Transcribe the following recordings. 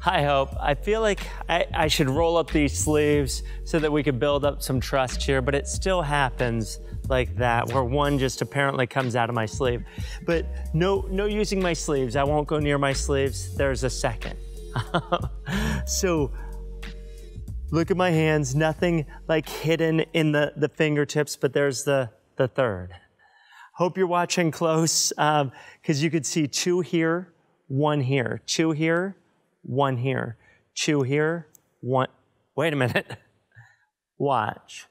Hi, Hope. I feel like I should roll up these sleeves so that we could build up some trust here, but it still happens like that, where one just apparently comes out of my sleeve. But no using my sleeves. I won't go near my sleeves. There's a second. So look at my hands, nothing like hidden in the fingertips, but there's the third. Hope you're watching close, because you could see 2 here, 1 here, 2 here, 1 here, 2 here, 1. Wait a minute. Watch.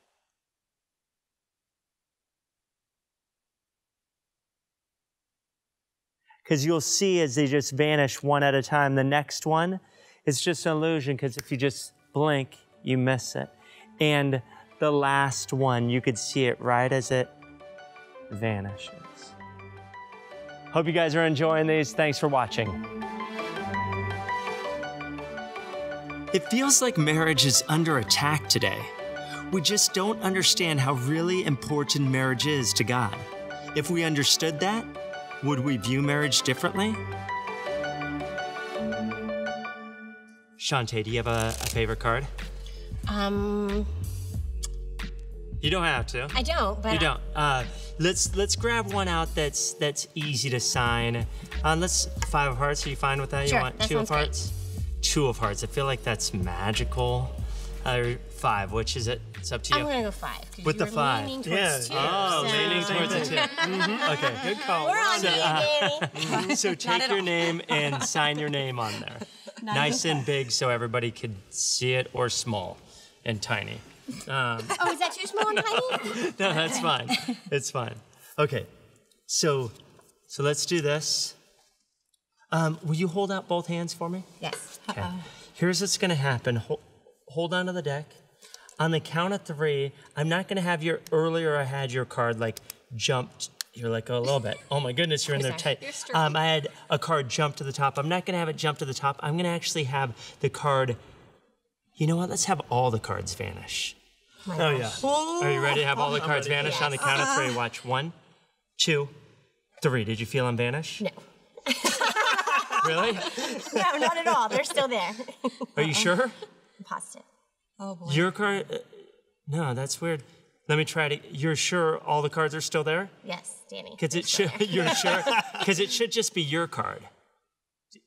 Because you'll see as they just vanish one at a time. The next one is just an illusion, because if you just blink, you miss it. And the last one, you could see it right as it vanishes. Hope you guys are enjoying these. Thanks for watching. It feels like marriage is under attack today. We just don't understand how really important marriage is to God. If we understood that, would we view marriage differently? Shantae, do you have a favorite card? You don't have to. I don't, but... You don't. Let's grab one out that's easy to sign. Let's 5 of hearts. Are you fine with that? Sure, You want that 2 of sounds great. hearts? 2 of hearts. I feel like that's magical. 5. Which is it? It's up to you. I'm gonna go 5. 'Cause With you the were 5. leaning towards 2. Oh, so... leaning towards the 2. Okay, good call. We're on to you, Danny. So take your name and sign your name on there. Nice and big so everybody could see it, or small and tiny. Oh, is that too small and tiny? No, that's fine. It's fine. Okay, so let's do this. Will you hold out both hands for me? Yes. Okay. Here's what's gonna happen. Hold on to the deck. On the count of 3, I'm not gonna have your, earlier I had your card like jumped. You're like, oh, a little bit. Oh my goodness, you're in there tight. I had a card jump to the top. I'm not gonna have it jump to the top. I'm gonna actually have the card, you know what? Let's have all the cards vanish. Oh yeah. Are you ready to have all the cards vanish on the count of 3? Watch. 1, 2, 3. Did you feel them vanish? No. Really? No, not at all. They're still there. Are you sure? I'm positive. Oh, boy. Your card? No, that's weird. Let me try to. You're sure all the cards are still there? Yes, Danny. Because it should. You're sure? Because it should just be your card.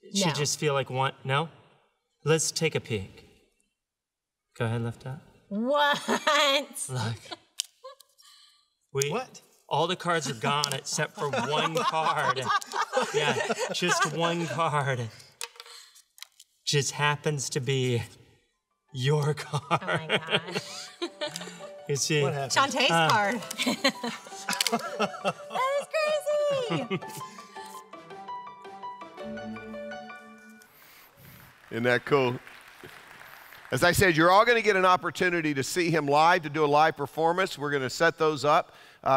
It should just feel like one. No. Let's take a peek. Go ahead, lift up. What? Look. What? All the cards are gone except for one card. Yeah, just one card. Just happens to be your card. Oh my gosh. You see? What happened? Shantae's card. That is crazy. Isn't that cool? As I said, you're all going to get an opportunity to see him live, to do a live performance. We're going to set those up.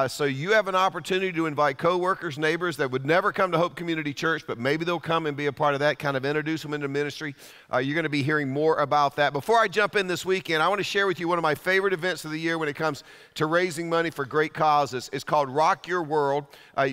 So you have an opportunity to invite coworkers, neighbors that would never come to Hope Community Church, but maybe they'll come and be a part of that, kind of introduce them into ministry. You're going to be hearing more about that. Before I jump in this weekend, I want to share with you one of my favorite events of the year when it comes to raising money for great causes. It's called Rock Your World.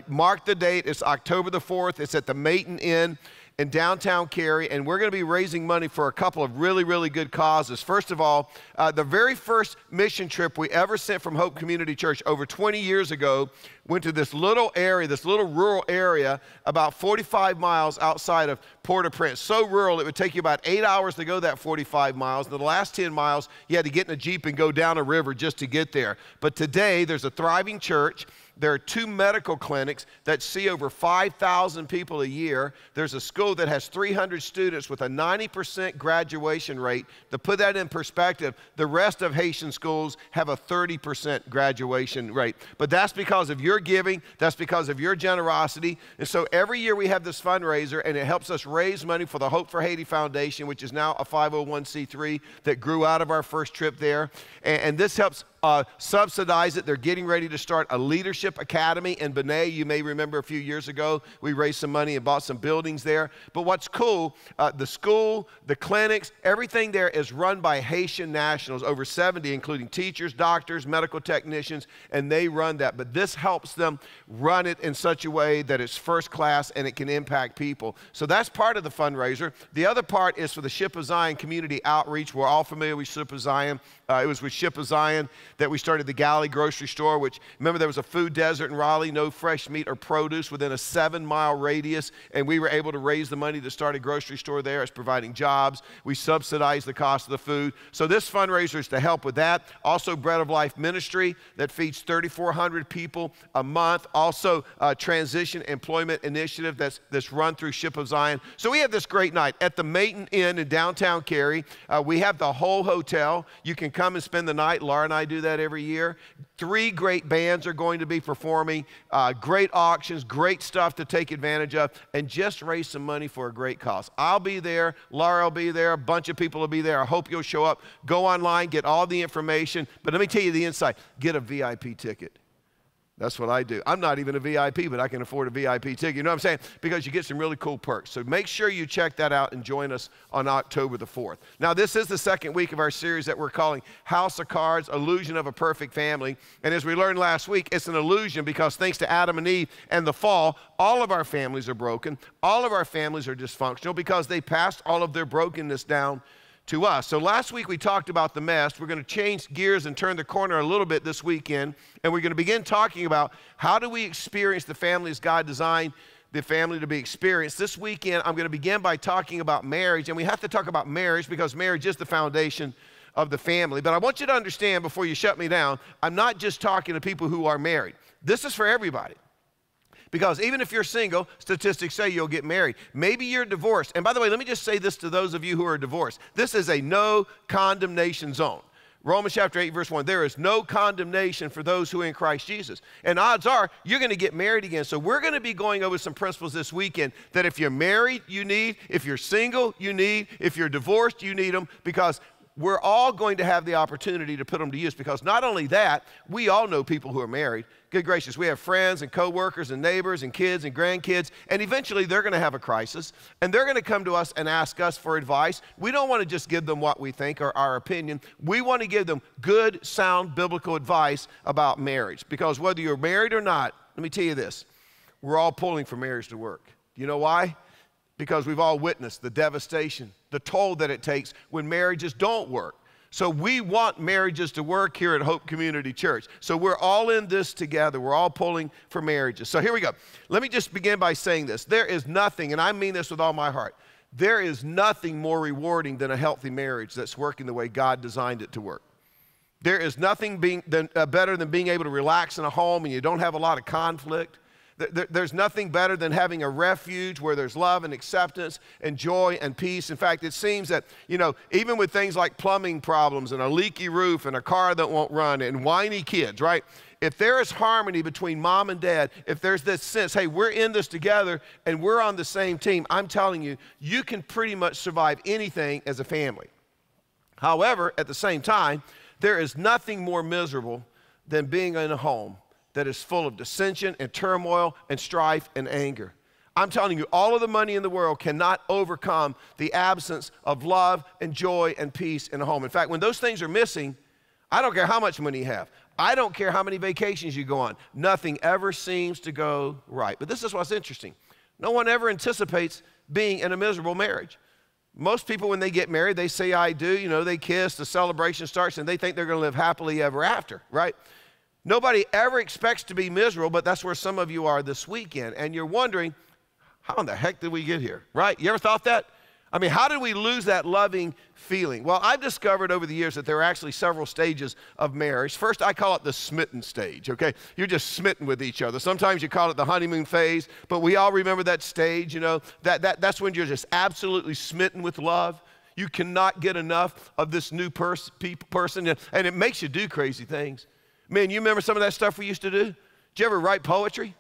Mark the date. It's October the 4th. It's at the Makeover Inn in downtown Cary, and we're going to be raising money for a couple of really, really good causes. First of all, the very first mission trip we ever sent from Hope Community Church over 20 years ago went to this little area, this little rural area about 45 miles outside of Port-au-Prince. So rural, it would take you about 8 hours to go that 45 miles. And the last 10 miles, you had to get in a Jeep and go down a river just to get there. But today, there's a thriving church. There are 2 medical clinics that see over 5,000 people a year. There's a school that has 300 students with a 90% graduation rate. To put that in perspective, the rest of Haitian schools have a 30% graduation rate. But that's because of your giving. That's because of your generosity. And so every year we have this fundraiser, and it helps us raise money for the Hope for Haiti Foundation, which is now a 501c3 that grew out of our first trip there. And this helps subsidize it. They're getting ready to start a leadership academy in Benet. You may remember a few years ago, we raised some money and bought some buildings there. But what's cool, the school, the clinics, everything there is run by Haitian nationals, over 70, including teachers, doctors, medical technicians, and they run that. But this helps them run it in such a way that it's first class and it can impact people. So that's part of the fundraiser. The other part is for the Ship of Zion community outreach. We're all familiar with Ship of Zion. It was with Ship of Zion that we started the Galley grocery store, which, remember, there was a food desert in Raleigh, no fresh meat or produce within a 7-mile radius, and we were able to raise the money to start a grocery store there. It's providing jobs. We subsidize the cost of the food. So this fundraiser is to help with that. Also, Bread of Life Ministry that feeds 3,400 people a month. Also, Transition Employment Initiative that's run through Ship of Zion. So we have this great night at the Maiden Inn in downtown Cary. We have the whole hotel. You can come and spend the night. Laura and I do that every year. 3 great bands are going to be performing, great auctions, great stuff to take advantage of, and just raise some money for a great cause. I'll be there. Laura will be there. A bunch of people will be there. I hope you'll show up. Go online, get all the information. But let me tell you the insight. Get a VIP ticket. That's what I do. I'm not even a VIP, but I can afford a VIP ticket. You know what I'm saying? Because you get some really cool perks. So make sure you check that out and join us on October the 4th. Now, this is the second week of our series that we're calling House of Cards, Illusion of a Perfect Family. And as we learned last week, it's an illusion because thanks to Adam and Eve and the fall, all of our families are broken. All of our families are dysfunctional because they passed all of their brokenness down to us. So last week we talked about the mess. We're going to change gears and turn the corner a little bit this weekend, and we're going to begin talking about how do we experience the family as God designed the family to be experienced. This weekend I'm going to begin by talking about marriage, and we have to talk about marriage because marriage is the foundation of the family. But I want you to understand before you shut me down, I'm not just talking to people who are married. This is for everybody. Because even if you're single, statistics say you'll get married. Maybe you're divorced. And by the way, let me just say this to those of you who are divorced. This is a no condemnation zone. Romans chapter 8, verse 1, there is no condemnation for those who are in Christ Jesus. And odds are you're going to get married again. So we're going to be going over some principles this weekend that if you're married, you need. If you're single, you need. If you're divorced, you need them. Because we're all going to have the opportunity to put them to use. Because not only that, we all know people who are married. Good gracious, we have friends and coworkers and neighbors and kids and grandkids, and eventually they're going to have a crisis, and they're going to come to us and ask us for advice. We don't want to just give them what we think or our opinion. We want to give them good, sound, biblical advice about marriage. Because whether you're married or not, let me tell you this, we're all pulling for marriage to work. You know why? Because we've all witnessed the devastation, the toll that it takes when marriages don't work. So we want marriages to work here at Hope Community Church. So we're all in this together. We're all pulling for marriages. So here we go. Let me just begin by saying this. There is nothing, and I mean this with all my heart, there is nothing more rewarding than a healthy marriage that's working the way God designed it to work. There is nothing better than being able to relax in a home and you don't have a lot of conflict. There's nothing better than having a refuge where there's love and acceptance and joy and peace. In fact, it seems that, you know, even with things like plumbing problems and a leaky roof and a car that won't run and whiny kids, right? If there is harmony between mom and dad, if there's this sense, hey, we're in this together and we're on the same team, I'm telling you, you can pretty much survive anything as a family. However, at the same time, there is nothing more miserable than being in a home that is full of dissension and turmoil and strife and anger. I'm telling you, all of the money in the world cannot overcome the absence of love and joy and peace in a home. In fact, when those things are missing, I don't care how much money you have. I don't care how many vacations you go on. Nothing ever seems to go right. But this is what's interesting. No one ever anticipates being in a miserable marriage. Most people, when they get married, they say, I do. You know, they kiss, the celebration starts, and they think they're going to live happily ever after, right? Nobody ever expects to be miserable, but that's where some of you are this weekend. And you're wondering, how in the heck did we get here, right? You ever thought that? I mean, how did we lose that loving feeling? Well, I've discovered over the years that there are actually several stages of marriage. First, I call it the smitten stage, okay? You're just smitten with each other. Sometimes you call it the honeymoon phase, but we all remember that stage, you know. That's when you're just absolutely smitten with love. You cannot get enough of this new person, and it makes you do crazy things. Man, you remember some of that stuff we used to do? Did you ever write poetry?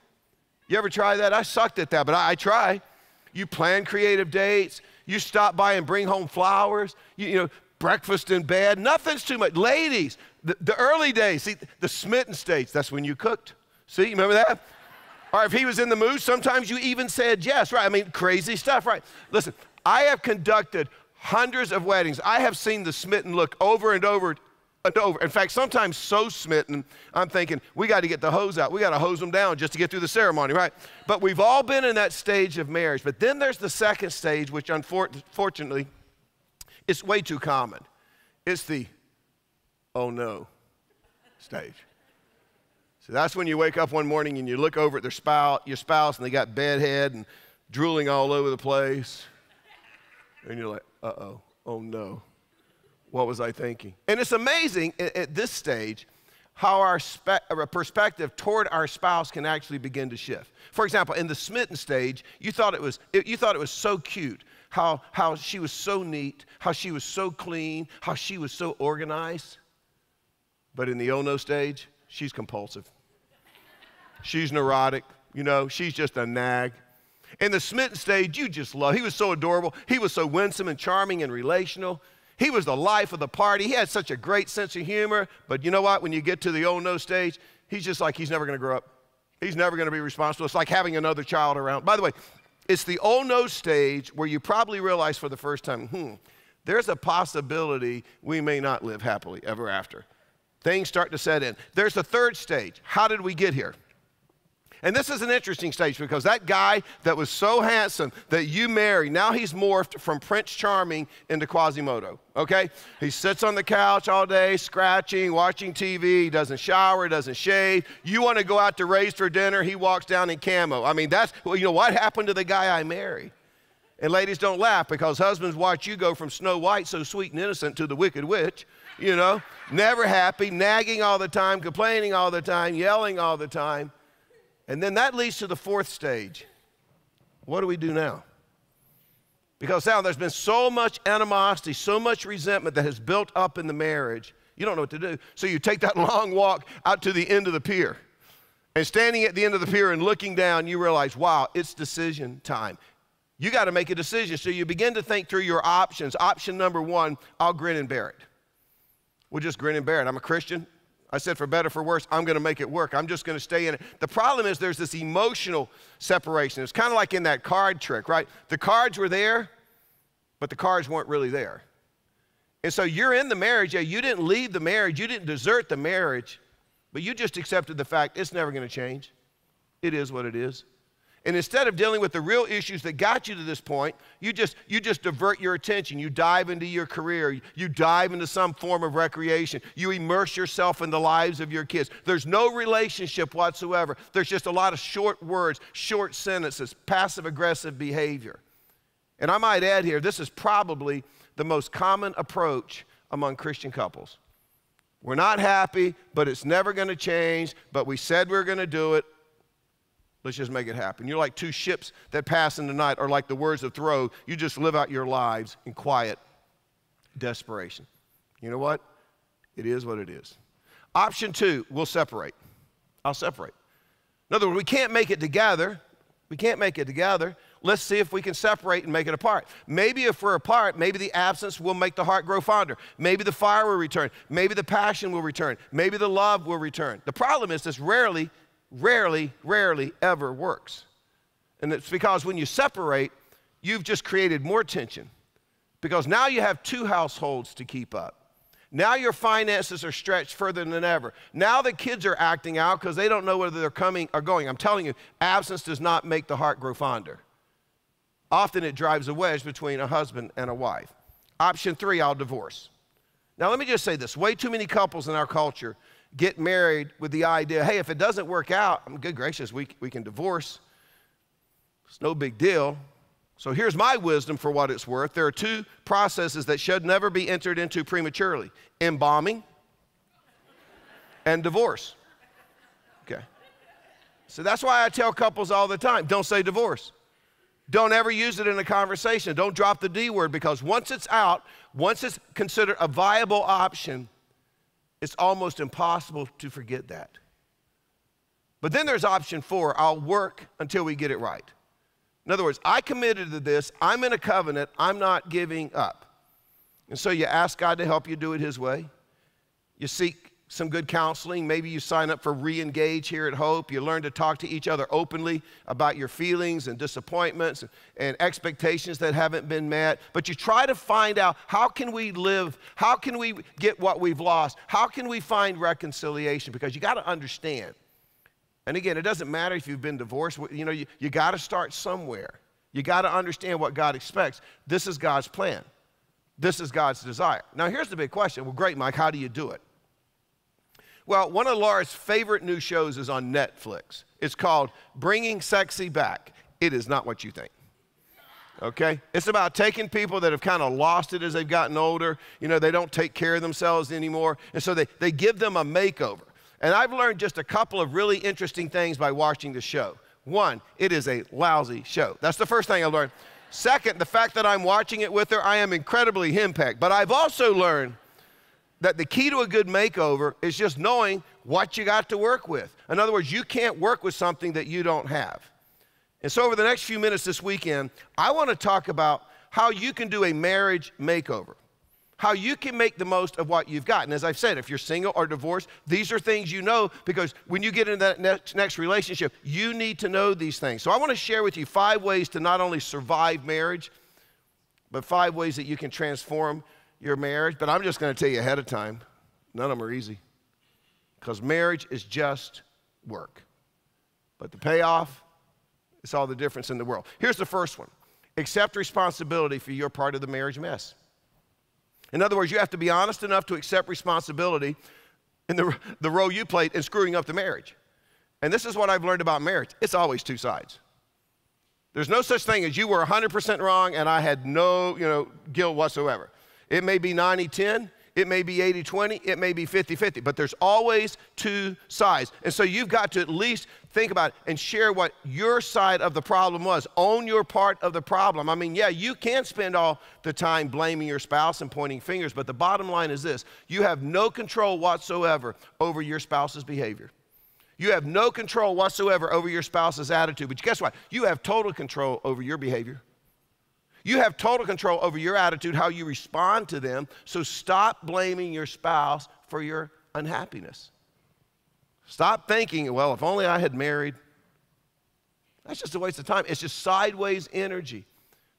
You ever try that? I sucked at that, but I try. You plan creative dates. You stop by and bring home flowers. You know, breakfast in bed. Nothing's too much. Ladies, the early days, see, the smitten stage, that's when you cooked. See, you remember that? Or if he was in the mood, sometimes you even said yes, right? I mean, crazy stuff, right? Listen, I have conducted hundreds of weddings. I have seen the smitten look over and over and over. In fact, sometimes so smitten, I'm thinking, we got to get the hose out. We got to hose them down just to get through the ceremony, right? But we've all been in that stage of marriage. But then there's the second stage, which unfortunately, it's way too common. It's the, oh no, stage. So that's when you wake up one morning and you look over at your spouse, and they got bedhead and drooling all over the place. And you're like, uh-oh, oh no. What was I thinking? And it's amazing at this stage how our perspective toward our spouse can actually begin to shift. For example, in the smitten stage, you thought it was so cute, how she was so neat, how she was so clean, how she was so organized. But in the oh no stage, she's compulsive. She's neurotic, you know, she's just a nag. In the smitten stage, you just love. He was so adorable. He was so winsome and charming and relational. He was the life of the party. He had such a great sense of humor. But you know what? When you get to the oh no stage, he's just like he's never going to grow up. He's never going to be responsible. It's like having another child around. By the way, it's the oh no stage where you probably realize for the first time, there's a possibility we may not live happily ever after. Things start to set in. There's the third stage. How did we get here? And this is an interesting stage because that guy that was so handsome that you married, now he's morphed from Prince Charming into Quasimodo, okay? He sits on the couch all day, scratching, watching TV, he doesn't shower, doesn't shave. You want to go out to Ray's for dinner, he walks down in camo. I mean, that's, well, you know, what happened to the guy I married? And ladies, don't laugh because husbands watch you go from Snow White, so sweet and innocent, to the Wicked Witch, you know? Never happy, nagging all the time, complaining all the time, yelling all the time. And then that leads to the fourth stage. What do we do now? Because now there's been so much animosity, so much resentment that has built up in the marriage, you don't know what to do. So you take that long walk out to the end of the pier. And standing at the end of the pier and looking down, you realize, wow, it's decision time. You got to make a decision. So you begin to think through your options. Option number one, I'll grin and bear it. We'll just grin and bear it. I'm a Christian. I said, for better, for worse, I'm going to make it work. I'm just going to stay in it. The problem is there's this emotional separation. It's kind of like in that card trick, right? The cards were there, but the cards weren't really there. And so you're in the marriage. Yeah, you didn't leave the marriage. You didn't desert the marriage, but you just accepted the fact it's never going to change. It is what it is. And instead of dealing with the real issues that got you to this point, you just divert your attention. You dive into your career. You dive into some form of recreation. You immerse yourself in the lives of your kids. There's no relationship whatsoever. There's just a lot of short words, short sentences, passive-aggressive behavior. And I might add here, this is probably the most common approach among Christian couples. We're not happy, but it's never going to change, but we said we were going to do it. Let's just make it happen. You're like two ships that pass in the night, or like the words of Thoreau, you just live out your lives in quiet desperation. You know what? It is what it is. Option two, we'll separate. I'll separate. In other words, we can't make it together. We can't make it together. Let's see if we can separate and make it apart. Maybe if we're apart, maybe the absence will make the heart grow fonder. Maybe the fire will return. Maybe the passion will return. Maybe the love will return. The problem is this rarely ever works. And it's because when you separate, you've just created more tension. Because now you have two households to keep up. Now your finances are stretched further than ever. Now the kids are acting out because they don't know whether they're coming or going. I'm telling you, absence does not make the heart grow fonder. Often it drives a wedge between a husband and a wife. Option three, I'll divorce. Now let me just say this. Way too many couples in our culture get married with the idea, hey, if it doesn't work out, good gracious, we can divorce. It's no big deal. So here's my wisdom for what it's worth. There are two processes that should never be entered into prematurely: embalming and divorce. Okay. So that's why I tell couples all the time, don't say divorce. Don't ever use it in a conversation. Don't drop the D word, because once it's out, once it's considered a viable option, it's almost impossible to forget that. But then there's option four, I'll work until we get it right. In other words, I committed to this, I'm in a covenant, I'm not giving up. And so you ask God to help you do it his way. You seek some good counseling. Maybe you sign up for Re-Engage here at Hope. You learn to talk to each other openly about your feelings and disappointments and expectations that haven't been met. But you try to find out, how can we live? How can we get what we've lost? How can we find reconciliation? Because you got to understand. And again, it doesn't matter if you've been divorced. You know, you got to start somewhere. You got to understand what God expects. This is God's plan. This is God's desire. Now, here's the big question. Well, great, Mike, how do you do it? Well, one of Laura's favorite new shows is on Netflix. It's called Bringing Sexy Back. It is not what you think, okay? It's about taking people that have kind of lost it as they've gotten older. You know, they don't take care of themselves anymore, and so they give them a makeover. And I've learned just a couple of really interesting things by watching the show. One, it is a lousy show. That's the first thing I learned. Second, the fact that I'm watching it with her, I am incredibly henpecked. But I've also learned that the key to a good makeover is just knowing what you got to work with. In other words, you can't work with something that you don't have. And so over the next few minutes this weekend, I want to talk about how you can do a marriage makeover, how you can make the most of what you've got. And as I've said, if you're single or divorced, these are things you know, because when you get into that next relationship, you need to know these things. So I want to share with you 5 ways to not only survive marriage, but 5 ways that you can transform your marriage. But I'm just going to tell you ahead of time, none of them are easy, because marriage is just work. But the payoff, it's all the difference in the world. Here's the first one. Accept responsibility for your part of the marriage mess. In other words, you have to be honest enough to accept responsibility in the role you played in screwing up the marriage. And this is what I've learned about marriage. It's always 2 sides. There's no such thing as you were 100% wrong and I had no, guilt whatsoever. It may be 90-10, it may be 80-20, it may be 50-50, but there's always 2 sides. And so you've got to at least think about it and share what your side of the problem was. Own your part of the problem. I mean, yeah, you can spend all the time blaming your spouse and pointing fingers, but the bottom line is this: you have no control whatsoever over your spouse's behavior. You have no control whatsoever over your spouse's attitude, but guess what? You have total control over your behavior. You have total control over your attitude, how you respond to them. So stop blaming your spouse for your unhappiness. Stop thinking, well, if only I had married. That's just a waste of time. It's just sideways energy.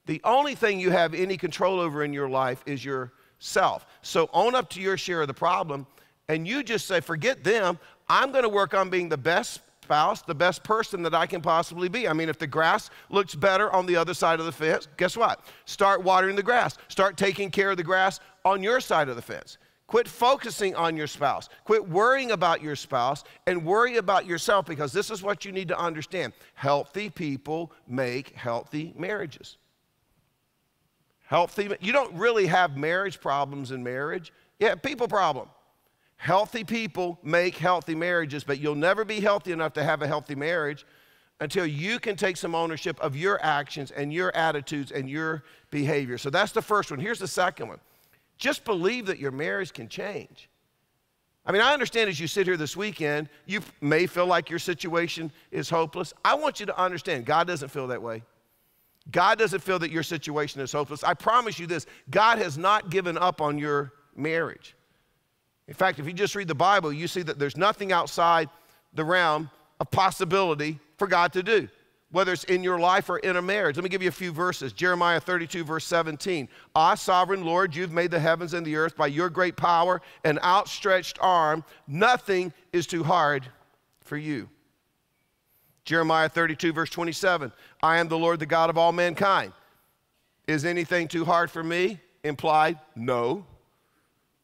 The only thing you have any control over in your life is yourself. So own up to your share of the problem, and you just say, forget them. I'm going to work on being the best spouse, the best person that I can possibly be. I mean, if the grass looks better on the other side of the fence, guess what? Start watering the grass. Start taking care of the grass on your side of the fence. Quit focusing on your spouse. Quit worrying about your spouse and worry about yourself, because this is what you need to understand. Healthy people make healthy marriages. You don't really have marriage problems in marriage. You have people problem. Healthy people make healthy marriages, but you'll never be healthy enough to have a healthy marriage until you can take some ownership of your actions and your attitudes and your behavior. So that's the first one. Here's the second one. Just believe that your marriage can change. I mean, I understand as you sit here this weekend, you may feel like your situation is hopeless. I want you to understand, God doesn't feel that way. God doesn't feel that your situation is hopeless. I promise you this, God has not given up on your marriage. In fact, if you just read the Bible, you see that there's nothing outside the realm of possibility for God to do, whether it's in your life or in a marriage. Let me give you a few verses. Jeremiah 32, verse 17. Ah, sovereign Lord, you've made the heavens and the earth by your great power and outstretched arm. Nothing is too hard for you. Jeremiah 32, verse 27. I am the Lord, the God of all mankind. Is anything too hard for me? Implied, no.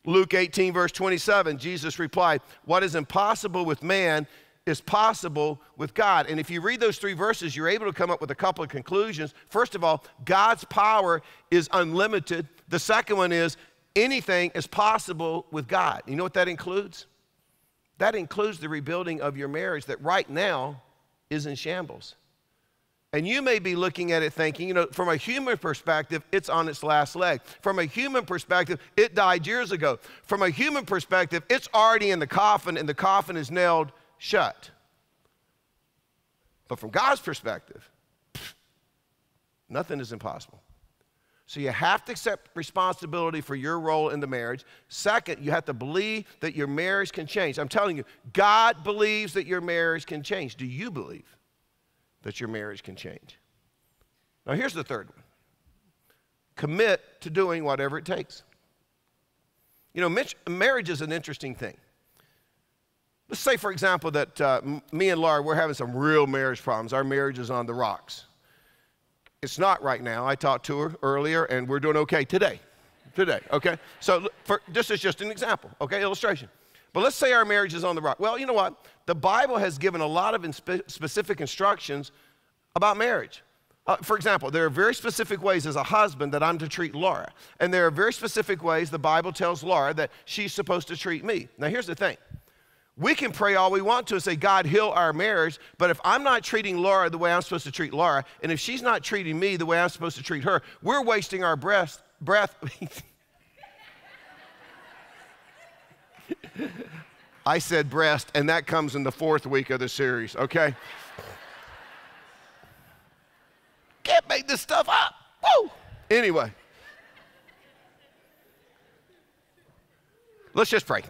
Luke 18, verse 27, Jesus replied, what is impossible with man is possible with God. And if you read those 3 verses, you're able to come up with a couple of conclusions. First of all, God's power is unlimited. The second one is anything is possible with God. You know what that includes? That includes the rebuilding of your marriage that right now is in shambles. And you may be looking at it thinking, from a human perspective, it's on its last leg. From a human perspective, it died years ago. From a human perspective, it's already in the coffin, and the coffin is nailed shut. But from God's perspective, nothing is impossible. So you have to accept responsibility for your role in the marriage. Second, you have to believe that your marriage can change. I'm telling you, God believes that your marriage can change. Do you believe that your marriage can change? Now here's the third one. Commit to doing whatever it takes. You know, marriage is an interesting thing. Let's say, for example, that me and Laura, we're having some real marriage problems. Our marriage is on the rocks. It's not right now. I talked to her earlier, and we're doing okay today. Okay? So this is just an example, okay, illustration. But let's say our marriage is on the rock. Well, you know what? The Bible has given a lot of specific instructions about marriage. For example, there are very specific ways as a husband that I'm to treat Laura. And there are very specific ways the Bible tells Laura that she's supposed to treat me. Now, here's the thing. We can pray all we want to and say, God, heal our marriage, but if I'm not treating Laura the way I'm supposed to treat Laura, and if she's not treating me the way I'm supposed to treat her, we're wasting our breath. I said breast, and that comes in the 4th week of the series, okay? Can't make this stuff up. Woo! Anyway. Let's just pray.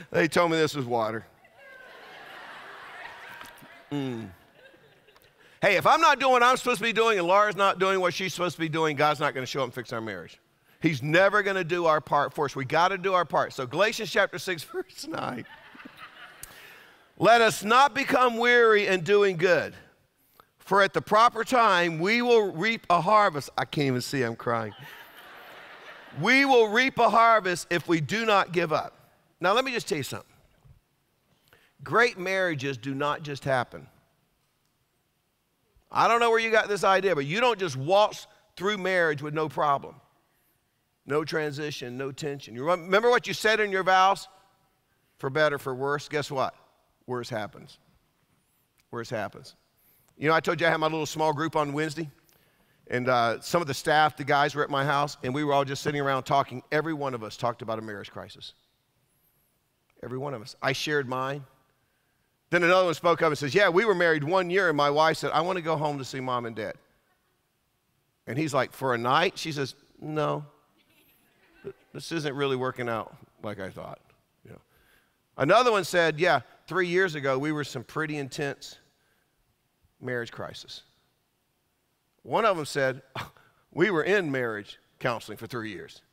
They told me this was water. Hey, if I'm not doing what I'm supposed to be doing and Laura's not doing what she's supposed to be doing, God's not going to show up and fix our marriage. He's never going to do our part for us. We got to do our part. So Galatians chapter 6, verse 9. Let us not become weary in doing good, for at the proper time we will reap a harvest. I can't even see, I'm crying. We will reap a harvest if we do not give up. Now, let me just tell you something. Great marriages do not just happen. I don't know where you got this idea, but you don't just waltz through marriage with no problem. No transition, no tension. You remember what you said in your vows? For better, for worse. Guess what? Worse happens. Worse happens. You know, I told you I had my little small group on Wednesday, and some of the staff, the guys were at my house, and we were all just sitting around talking. Every one of us talked about a marriage crisis. Every one of us. I shared mine. Then another one spoke up and says, yeah, we were married 1 year, and my wife said, I want to go home to see mom and dad. And he's like, for a night? She says, no, this isn't really working out like I thought. You know. Another one said, yeah, 3 years ago, we were some pretty intense marriage crisis. One of them said, we were in marriage counseling for 3 years.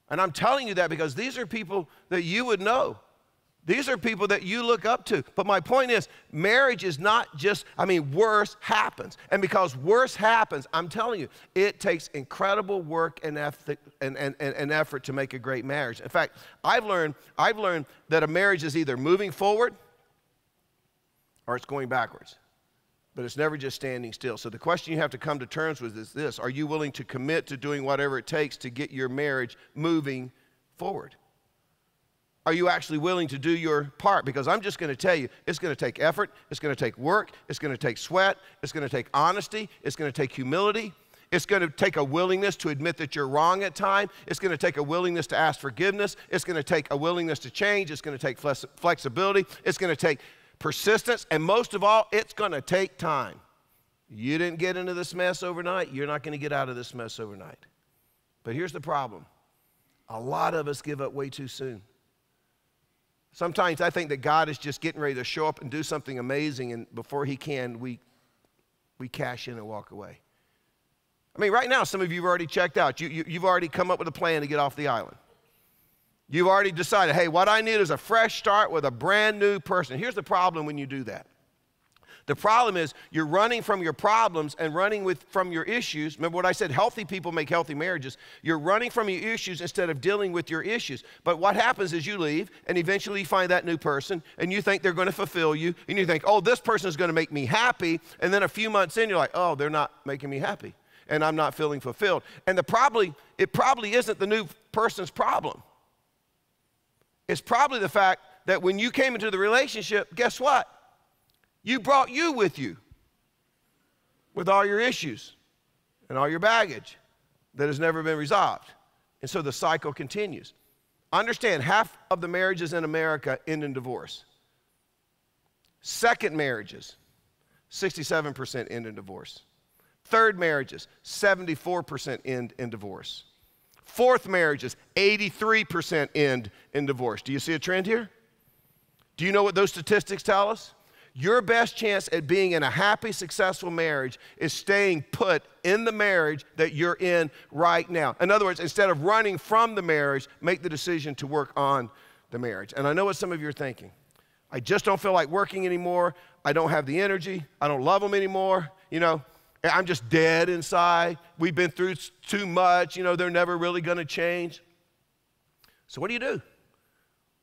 And I'm telling you that because these are people that you would know. These are people that you look up to. But my point is, marriage is not just, worse happens. And because worse happens, I'm telling you, it takes incredible work and effort to make a great marriage. In fact, I've learned that a marriage is either moving forward or it's going backwards. But it's never just standing still. So the question you have to come to terms with is this: are you willing to commit to doing whatever it takes to get your marriage moving forward? Are you actually willing to do your part? Because I'm just going to tell you, it's going to take effort, it's going to take work, it's going to take sweat, it's going to take honesty, it's going to take humility, it's going to take a willingness to admit that you're wrong at times, it's going to take a willingness to ask forgiveness, it's going to take a willingness to change, it's going to take flexibility, it's going to take persistence, and most of all, it's going to take time. You didn't get into this mess overnight, you're not going to get out of this mess overnight. But here's the problem. A lot of us give up way too soon. Sometimes I think that God is just getting ready to show up and do something amazing, and before he can, we cash in and walk away. Right now, some of you have already checked out. You've already come up with a plan to get off the island. You've already decided, hey, what I need is a fresh start with a brand new person. Here's the problem when you do that. The problem is you're running from your problems and running from your issues. Remember what I said, healthy people make healthy marriages. You're running from your issues instead of dealing with your issues. But what happens is you leave, and eventually you find that new person, and you think they're going to fulfill you, and you think, oh, this person is going to make me happy, and then a few months in, you're like, oh, they're not making me happy, and I'm not feeling fulfilled. And it probably isn't the new person's problem. It's probably the fact that when you came into the relationship, guess what? You brought you with you with all your issues and all your baggage that has never been resolved. And so the cycle continues. Understand, half of the marriages in America end in divorce. Second marriages, 67% end in divorce. Third marriages, 74% end in divorce. Fourth marriages, 83% end in divorce. Do you see a trend here? Do you know what those statistics tell us? Your best chance at being in a happy, successful marriage is staying put in the marriage that you're in right now. In other words, instead of running from the marriage, make the decision to work on the marriage. And I know what some of you are thinking. I just don't feel like working anymore. I don't have the energy. I don't love them anymore. You know, I'm just dead inside. We've been through too much. You know, they're never really going to change. So what do you do?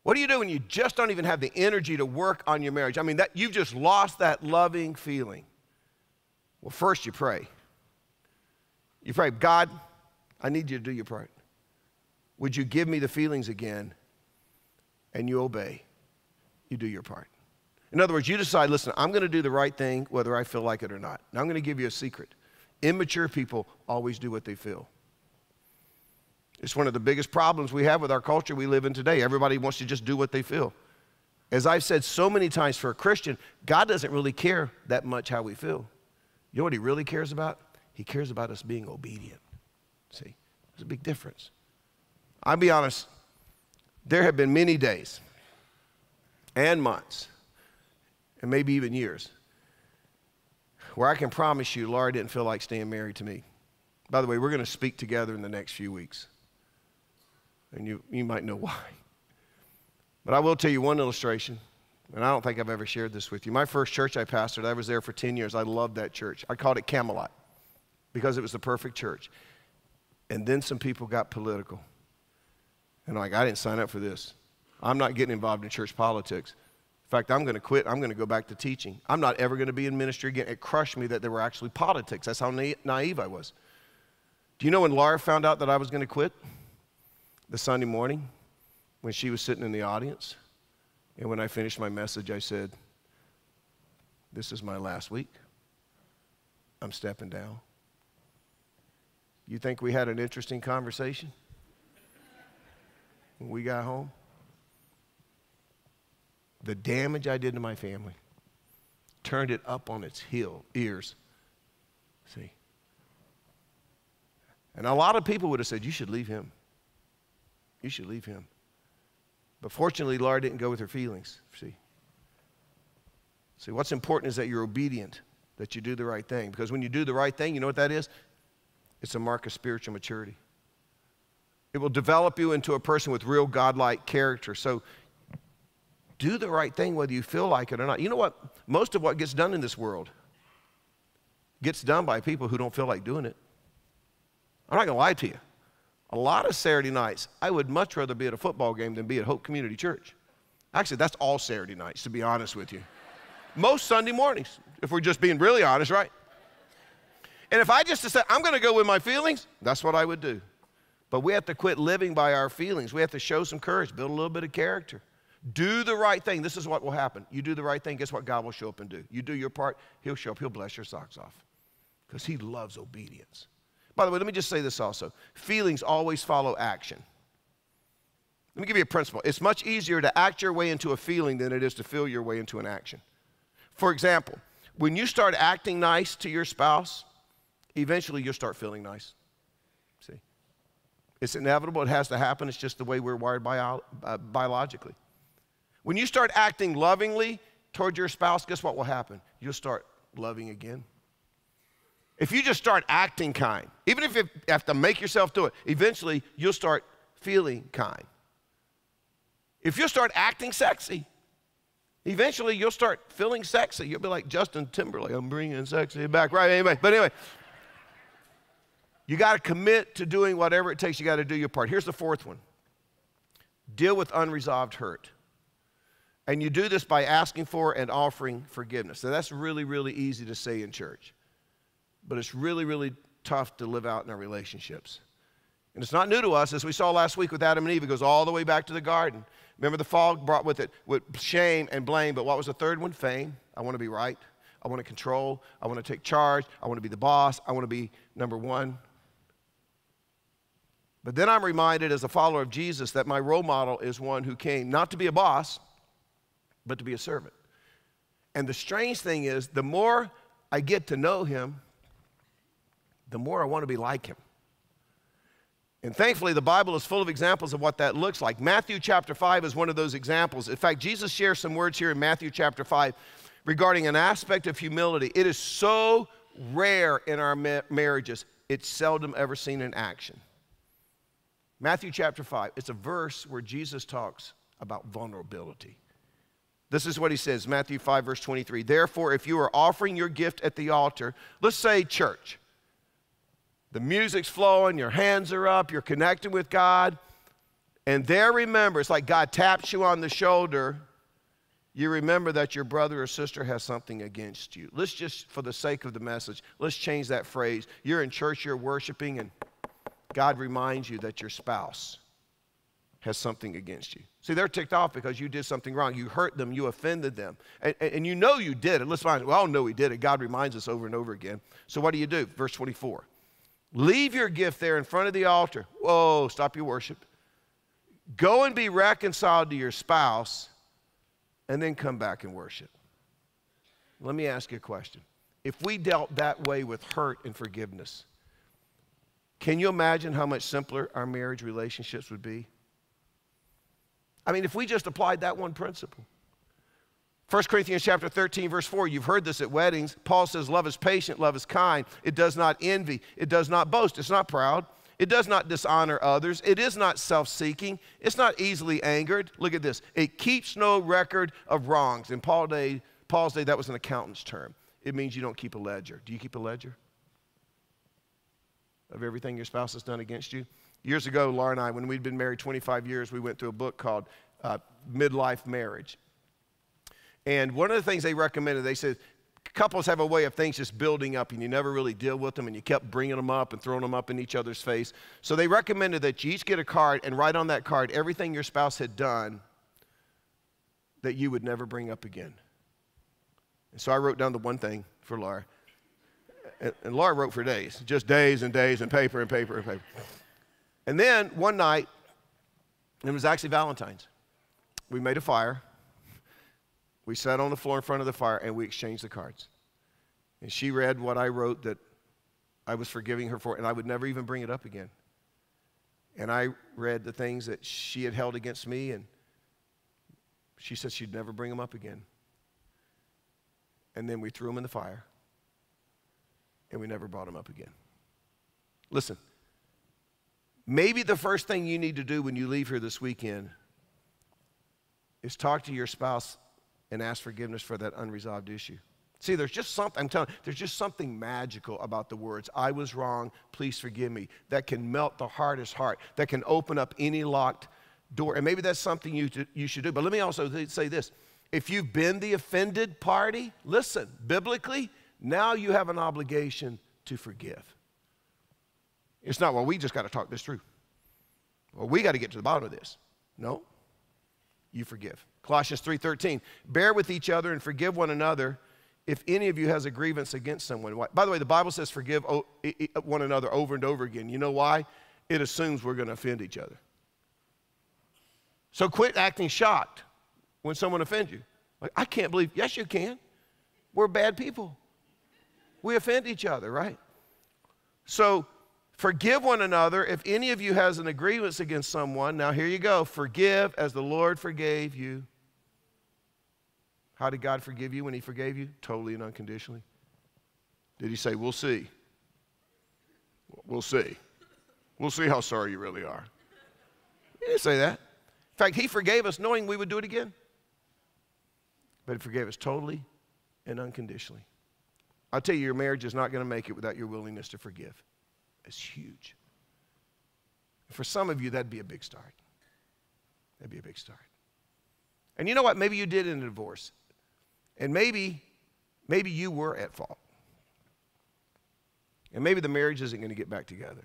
What do you do when you just don't even have the energy to work on your marriage? I mean, that you've just lost that loving feeling. Well, first you pray. You pray, God, I need you to do your part. Would you give me the feelings again? And you obey. You do your part. In other words, you decide, listen, I'm going to do the right thing whether I feel like it or not. Now, I'm going to give you a secret. Immature people always do what they feel. It's one of the biggest problems we have with our culture we live in today. Everybody wants to just do what they feel. As I've said so many times, for a Christian, God doesn't really care that much how we feel. You know what he really cares about? He cares about us being obedient. See, there's a big difference. I'll be honest, there have been many days and months and maybe even years where I can promise you Laura didn't feel like staying married to me. By the way, we're going to speak together in the next few weeks. And you might know why. But I will tell you one illustration, and I don't think I've ever shared this with you. My first church I pastored, I was there for 10 years. I loved that church. I called it Camelot because it was the perfect church. And then some people got political. And I didn't sign up for this. I'm not getting involved in church politics. In fact, I'm going to quit. I'm going to go back to teaching. I'm not ever going to be in ministry again. It crushed me that there were actually politics. That's how naive I was. Do you know when Laura found out that I was going to quit? The Sunday morning when she was sitting in the audience. And when I finished my message, I said, this is my last week. I'm stepping down. You think we had an interesting conversation when we got home? The damage I did to my family turned it up on its ears. See? And a lot of people would have said, you should leave him. You should leave him. But fortunately, Laura didn't go with her feelings. See, what's important is that you're obedient, that you do the right thing. Because when you do the right thing, you know what that is? It's a mark of spiritual maturity. It will develop you into a person with real godlike character. So do the right thing whether you feel like it or not. You know what? Most of what gets done in this world gets done by people who don't feel like doing it. I'm not going to lie to you. A lot of Saturday nights, I would much rather be at a football game than be at Hope Community Church. Actually, that's all Saturday nights, to be honest with you. Most Sunday mornings, if we're just being really honest, right? And if I just decide I'm going to go with my feelings, that's what I would do. But we have to quit living by our feelings. We have to show some courage, build a little bit of character. Do the right thing. This is what will happen. You do the right thing, guess what God will show up and do? You do your part, he'll show up, he'll bless your socks off. Because he loves obedience. By the way, let me just say this also. Feelings always follow action. Let me give you a principle. It's much easier to act your way into a feeling than it is to feel your way into an action. For example, when you start acting nice to your spouse, eventually you'll start feeling nice. See? It's inevitable. It has to happen. It's just the way we're wired biologically. When you start acting lovingly toward your spouse, guess what will happen? You'll start loving again. If you just start acting kind, even if you have to make yourself do it, eventually you'll start feeling kind. If you'll start acting sexy, eventually you'll start feeling sexy. You'll be like Justin Timberlake, I'm bringing sexy back, right? Anyway, you got to commit to doing whatever it takes. You got to do your part. Here's the fourth one. Deal with unresolved hurt. And you do this by asking for and offering forgiveness. Now that's really, really easy to say in church. But it's really, really tough to live out in our relationships. And it's not new to us. As we saw last week with Adam and Eve, it goes all the way back to the garden. Remember, the fall brought with it shame and blame. But what was the third one? Fame. I want to be right. I want to control. I want to take charge. I want to be the boss. I want to be number one. But then I'm reminded as a follower of Jesus that my role model is one who came not to be a boss, but to be a servant. And the strange thing is, the more I get to know him, the more I want to be like him. And thankfully, the Bible is full of examples of what that looks like. Matthew chapter 5 is one of those examples. In fact, Jesus shares some words here in Matthew chapter 5 regarding an aspect of humility. It is so rare in our marriages, it's seldom ever seen in action. Matthew chapter 5, it's a verse where Jesus talks about vulnerability. This is what he says, Matthew 5, verse 23. Therefore, if you are offering your gift at the altar, let's say church. The music's flowing, your hands are up, you're connecting with God, and there remember, it's like God taps you on the shoulder, you remember that your brother or sister has something against you. Let's just, for the sake of the message, let's change that phrase. You're in church, you're worshiping, and God reminds you that your spouse has something against you. See, they're ticked off because you did something wrong. You hurt them, you offended them, and you know you did it. Let's find it. Well, I don't know we did it. God reminds us over and over again. So what do? Verse 24. Leave your gift there in front of the altar. Whoa, stop your worship. Go and be reconciled to your spouse, and then come back and worship. Let me ask you a question. If we dealt that way with hurt and forgiveness, can you imagine how much simpler our marriage relationships would be? I mean, if we just applied that one principle. 1 Corinthians chapter 13, verse 4, you've heard this at weddings. Paul says, love is patient, love is kind. It does not envy. It does not boast. It's not proud. It does not dishonor others. It is not self-seeking. It's not easily angered. Look at this. It keeps no record of wrongs. In Paul's day, that was an accountant's term. It means you don't keep a ledger. Do you keep a ledger of everything your spouse has done against you? Years ago, Laura and I, when we'd been married 25 years, we went through a book called Midlife Marriage. And one of the things they recommended, they said, couples have a way of things just building up and you never really deal with them and you kept bringing them up and throwing them up in each other's face. So they recommended that you each get a card and write on that card everything your spouse had done that you would never bring up again. And so I wrote down the one thing for Laura. And Laura wrote for days, just days and days and paper and paper and paper. And then one night, it was actually Valentine's, we made a fire. We sat on the floor in front of the fire and we exchanged the cards. And she read what I wrote that I was forgiving her for, and I would never even bring it up again. And I read the things that she had held against me, and she said she'd never bring them up again. And then we threw them in the fire, and we never brought them up again. Listen, maybe the first thing you need to do when you leave here this weekend is talk to your spouse and ask forgiveness for that unresolved issue. See, there's just something, I'm telling you, there's just something magical about the words, I was wrong, please forgive me, that can melt the hardest heart, that can open up any locked door. And maybe that's something you should do. But let me also say this. If you've been the offended party, listen, biblically, now you have an obligation to forgive. It's not, well, we just got to talk this through. Well, we got to get to the bottom of this. No, you forgive. Colossians 3:13, bear with each other and forgive one another if any of you has a grievance against someone. By the way, the Bible says forgive one another over and over again. You know why? It assumes we're going to offend each other. So quit acting shocked when someone offends you. Like, I can't believe, yes you can. We're bad people. We offend each other, right? So forgive one another if any of you has an grievance against someone. Now here you go. Forgive as the Lord forgave you. How did God forgive you when he forgave you? Totally and unconditionally. Did he say, we'll see? We'll see. We'll see how sorry you really are. He didn't say that. In fact, he forgave us knowing we would do it again. But he forgave us totally and unconditionally. I'll tell you, your marriage is not going to make it without your willingness to forgive. It's huge. For some of you, that'd be a big start. That'd be a big start. And you know what? Maybe you did in a divorce. And maybe you were at fault. And maybe the marriage isn't going to get back together.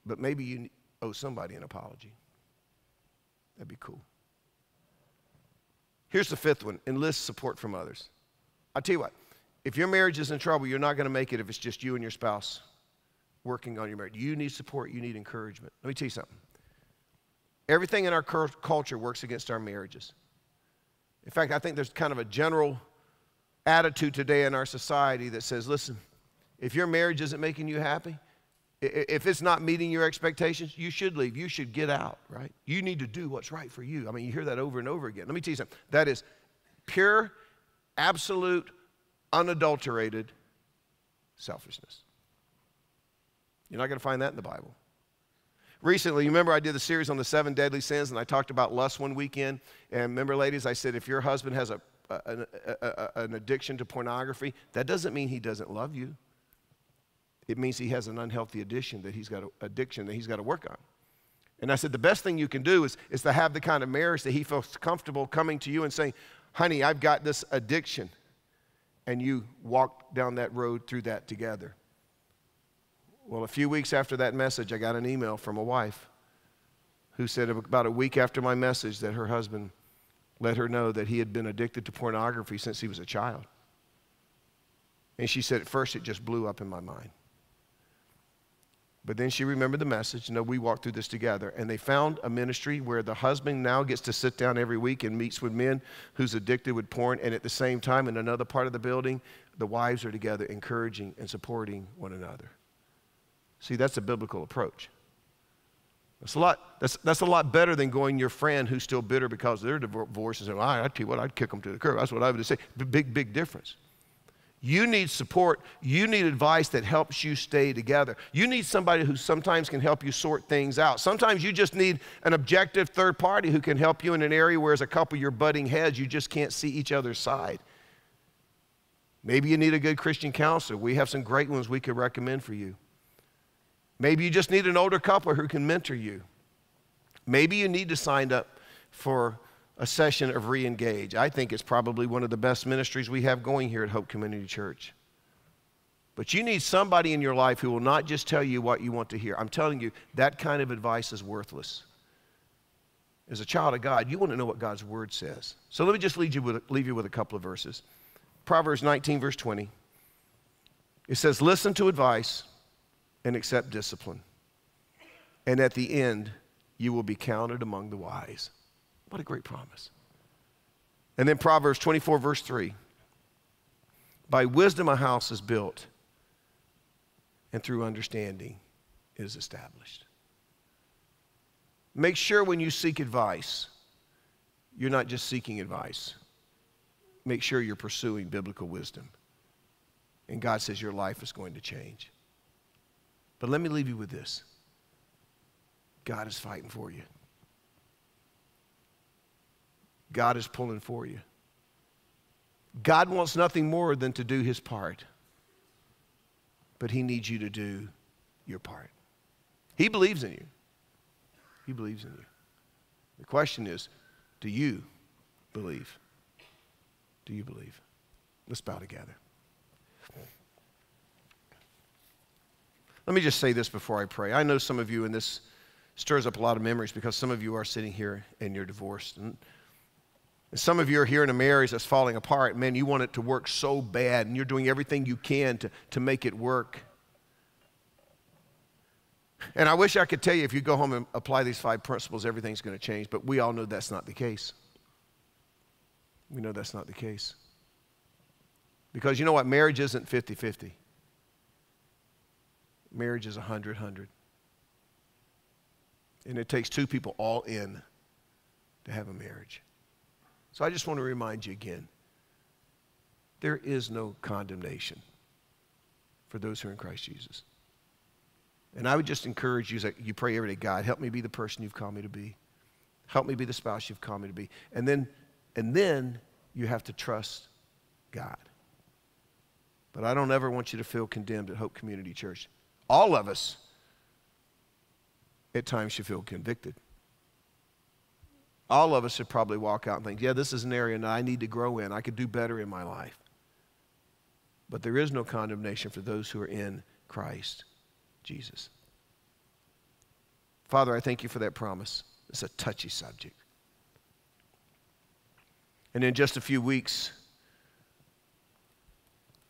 But maybe you owe somebody an apology. That'd be cool. Here's the fifth one. Enlist support from others. I'll tell you what. If your marriage is in trouble, you're not going to make it if it's just you and your spouse working on your marriage. You need support. You need encouragement. Let me tell you something. Everything in our culture works against our marriages. In fact, I think there's kind of a general attitude today in our society that says, listen, if your marriage isn't making you happy, if it's not meeting your expectations, you should leave. You should get out, right? You need to do what's right for you. I mean, you hear that over and over again. Let me tell you something. That is pure, absolute, unadulterated selfishness. You're not going to find that in the Bible. Recently, you remember I did the series on the 7 deadly sins, and I talked about lust one weekend. And remember, ladies, I said if your husband has an addiction to pornography, that doesn't mean he doesn't love you. It means he has an unhealthy addiction that he's got to work on. And I said the best thing you can do is to have the kind of marriage that he feels comfortable coming to you and saying, honey, I've got this addiction. And you walk down that road through that together. Well, a few weeks after that message, I got an email from a wife who said about a week after my message that her husband let her know that he had been addicted to pornography since he was a child. And she said, at first, it just blew up in my mind. But then she remembered the message. We walked through this together. And they found a ministry where the husband now gets to sit down every week and meets with men who's addicted with porn. And at the same time, in another part of the building, the wives are together encouraging and supporting one another. See, that's a biblical approach. That's a lot better than going your friend who's still bitter because they're divorced and saying, I'd tell you what, I'd kick them to the curb. That's what I would say. Big difference. You need support. You need advice that helps you stay together. You need somebody who sometimes can help you sort things out. Sometimes you just need an objective third party who can help you in an area where as a couple you're butting heads, you just can't see each other's side. Maybe you need a good Christian counselor. We have some great ones we could recommend for you. Maybe you just need an older couple who can mentor you. Maybe you need to sign up for a session of Re-Engage. I think it's probably one of the best ministries we have going here at Hope Community Church. But you need somebody in your life who will not just tell you what you want to hear. I'm telling you, that kind of advice is worthless. As a child of God, you want to know what God's Word says. So let me just leave you with a couple of verses. Proverbs 19, verse 20. It says, listen to advice and accept discipline. And at the end, you will be counted among the wise. What a great promise. And then Proverbs 24, verse 3. By wisdom a house is built, and through understanding it is established. Make sure when you seek advice, you're not just seeking advice. Make sure you're pursuing biblical wisdom. And God says your life is going to change. But let me leave you with this. God is fighting for you. God is pulling for you. God wants nothing more than to do his part. But he needs you to do your part. He believes in you. He believes in you. The question is, do you believe? Do you believe? Let's bow together. Let me just say this before I pray. I know some of you, and this stirs up a lot of memories because some of you are sitting here and you're divorced. And some of you are here in a marriage that's falling apart. Man, you want it to work so bad, and you're doing everything you can to make it work. And I wish I could tell you if you go home and apply these 5 principles, everything's going to change. But we all know that's not the case. We know that's not the case. Because you know what? Marriage isn't 50-50. Marriage is 100-100. And it takes 2 people all in to have a marriage. So I just want to remind you again, there is no condemnation for those who are in Christ Jesus. And I would just encourage you, as you pray every day, God, help me be the person you've called me to be. Help me be the spouse you've called me to be. And then you have to trust God. But I don't ever want you to feel condemned at Hope Community Church. All of us, at times, should feel convicted. All of us should probably walk out and think, yeah, this is an area that I need to grow in. I could do better in my life. But there is no condemnation for those who are in Christ Jesus. Father, I thank you for that promise. It's a touchy subject. And in just a few weeks,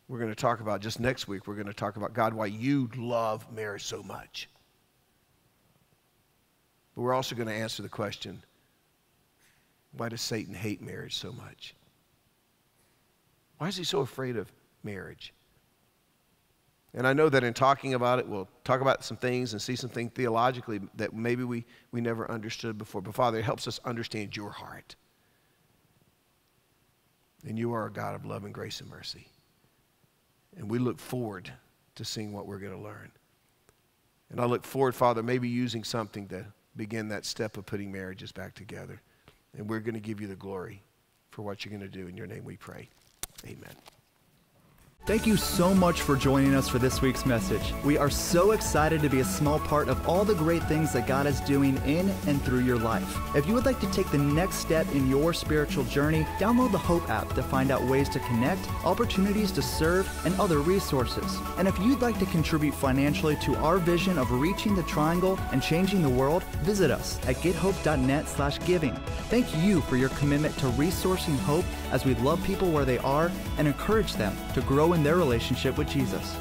we're going to talk about, just next week, we're going to talk about, God, why you love marriage so much. But we're also going to answer the question, Why does Satan hate marriage so much? Why is he so afraid of marriage? And I know that in talking about it, we'll talk about some things and see some things theologically that maybe we never understood before. But Father, it helps us understand your heart. And you are a God of love and grace and mercy. And we look forward to seeing what we're going to learn. And I look forward, Father, maybe using something to begin that step of putting marriages back together. And we're going to give you the glory for what you're going to do. In your name we pray. Amen. Thank you so much for joining us for this week's message. We are so excited to be a small part of all the great things that God is doing in and through your life. If you would like to take the next step in your spiritual journey, download the Hope app to find out ways to connect, opportunities to serve, and other resources. And if you'd like to contribute financially to our vision of reaching the triangle and changing the world, visit us at gethope.net/giving. Thank you for your commitment to resourcing hope as we love people where they are and encourage them to grow in their relationship with Jesus.